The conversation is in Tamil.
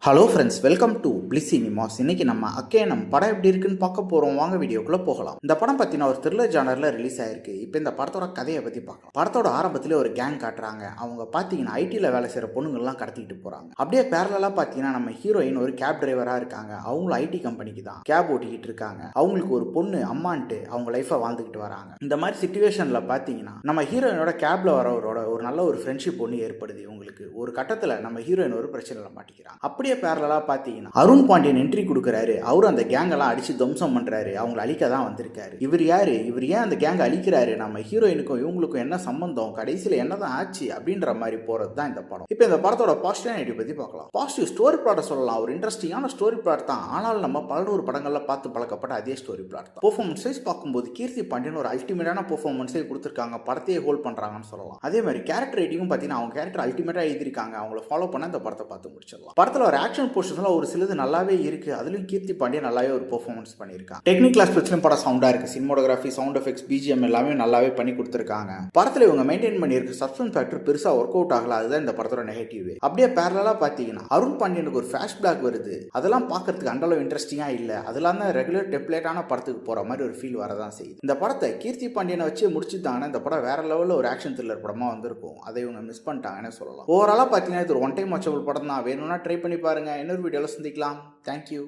Hello friends, welcome to bliss cinemas. இன்னைக்கு நம்ம அக்கேனம் படம் எப்படி இருக்குன்னு பார்க்க போறோம். வாங்க வீடியோக்குள்ள போகலாம். இந்த படம் பார்த்தீங்கன்னா ஒரு த்ரில்லர் ஜானர்ல ரிலீஸ் ஆயிருக்கு. இப்போ இந்த படத்தோட கதையை பத்தி பார்க்கலாம். படத்தோட ஆரம்பத்திலே ஒரு கேங் காட்டுறாங்க. அவங்க பார்த்தீங்கன்னா ஐடியில் வேலை செய்யற பொண்ணுங்கள்லாம் கடத்திட்டு போறாங்க. அப்படியே பேரலா பார்த்தீங்கன்னா நம்ம ஹீரோயின் ஒரு கேப் டிரைவரா இருக்காங்க. அவங்களும் ஐடி கம்பெனிக்கு தான் கேப் ஓட்டிக்கிட்டு இருக்காங்க. அவங்களுக்கு ஒரு பொண்ணு அம்மான்ட்டு அவங்க லைஃபை வாழ்ந்துக்கிட்டு வராங்க. இந்த மாதிரி சிச்சுவேஷன்ல பார்த்தீங்கன்னா நம்ம ஹீரோயினோட கேப்ல வரவரோட ஒரு நல்ல ஒரு ஃப்ரெண்ட்ஷிப் ஒன்று ஏற்படுது. இவங்களுக்கு ஒரு கட்டத்தில் நம்ம ஹீரோயின் ஒரு பிரச்சனையில மாட்டிக்கிறாங்க. அப்படியே பேரலா பாத்தீங்கன்னா அருண் பாண்டியன் என்ட்ரி கொடுக்கறாரு. அவரு அந்த கேங் எல்லாம் அடிச்சு துவம்சம் பண்றாரு. அவங்க அழிக்க தான் வந்திருக்காரு. இவர் யாரு, இவர் ஏன் அந்த கேங் அழிக்கிறாரு, நம்ம ஹீரோயினுக்கும் இவங்களுக்கும் என்ன சம்பந்தம், கடைசியில என்னதான் ஆச்சு அப்படின்ற மாதிரி போறது தான் இந்த படம். இப்போ இந்த படத்தோட பாசிட்டிவ் பத்தி பார்க்கலாம். பாசிட்டிவ் ஸ்டோரி பிளாட் சொல்லலாம். ஒரு இன்ட்ரெஸ்டிங்கான ஸ்டோரி பிளாட் தான். ஆனால் நம்ம பலநூறு படங்கள்ல பார்த்து பழக்கப்பட்ட அதே ஸ்டோரி பிளாட் தான். பெர்ஃபார்மன்ஸ் வைஸ் பார்க்கும்போது கீர்த்தி பாண்டியன் ஒரு அல்டிமேட்டான பெர்ஃபார்மன்ஸை கொடுத்துருக்காங்க. படத்தையே ஹோல்ட் பண்றாங்கன்னு சொல்லலாம். அதே மாதிரி கேரக்டர் ரைட்டிங்கும் பார்த்தீங்கன்னா அவங்க கேரக்டர் அல்டிமேட்டா எழுதிருக்காங்க. அவங்கள ஃபாலோ பண்ண இந்த படத்தை பார்த்து முடிச்சிடலாம். படத்துல ஒரு ஆக்ஷன் போர்ஷன்ஸ்ல ஒரு சிலது நல்லாவே இருக்கு. அதுலயும் கீர்த்தி பாண்டியன் நல்லாவே ஒரு பெர்ஃபார்மன்ஸ் பண்ணிருக்காங்க. டெக்னிக்கல் ஆஸ்பெக்ட்ஸ்லயும் படம் சவுண்டா இருக்கு. சினிமோட்டோகிராஃபி, சவுண்ட் எஃபெக்ட்ஸ், பிஜிஎம் எல்லாமே நல்லாவே பண்ணி கொடுத்துருக்காங்க. படத்துல இவங்க மெயின்டைன் பண்ணியிருக்க சஸ்பென்ஸ் ஃபேக்டர் பெருசா ஒர்க் அவுட் ஆகல. அதுதான் இந்த படத்தோட நெகட்டிவ். அப்படியே பேரலா பாத்தீங்கன்னா அருண் பாண்டியனுக்கு ஒரு ஃபிளாஷ் பேக் வருது. அதெல்லாம் பாக்குறதுக்கு அண்டளவு இன்ட்ரெஸ்டிங்கா இல்ல. அதெல்லாம் தான் ரெகுலர் டெம்ப்ளேட்டான படத்துக்கு போற மாதிரி ஒரு ஃபீல் வரதான் செய்யுது. இந்த படத்தை கீர்த்தி பாண்டியனை வச்சு முடிச்சுட்டாங்கன்னா இந்த படம் வேற லெவல்ல ஒரு ஆக்ஷன் த்ரில்லர் படமா வந்திருக்கும். அதை இவங்க மிஸ் பண்ணிட்டாங்கன்னு சொல்லலாம். ஓவராலா பாத்தீங்கன்னா இது ஒரு ஒன் டைம் வாட்சபிள் படம் தான். வேணும்னா ட்ரை பண்ணி பாருங்க. இன்னொரு வீடியோல சந்திக்கலாம். தேங்க்யூ.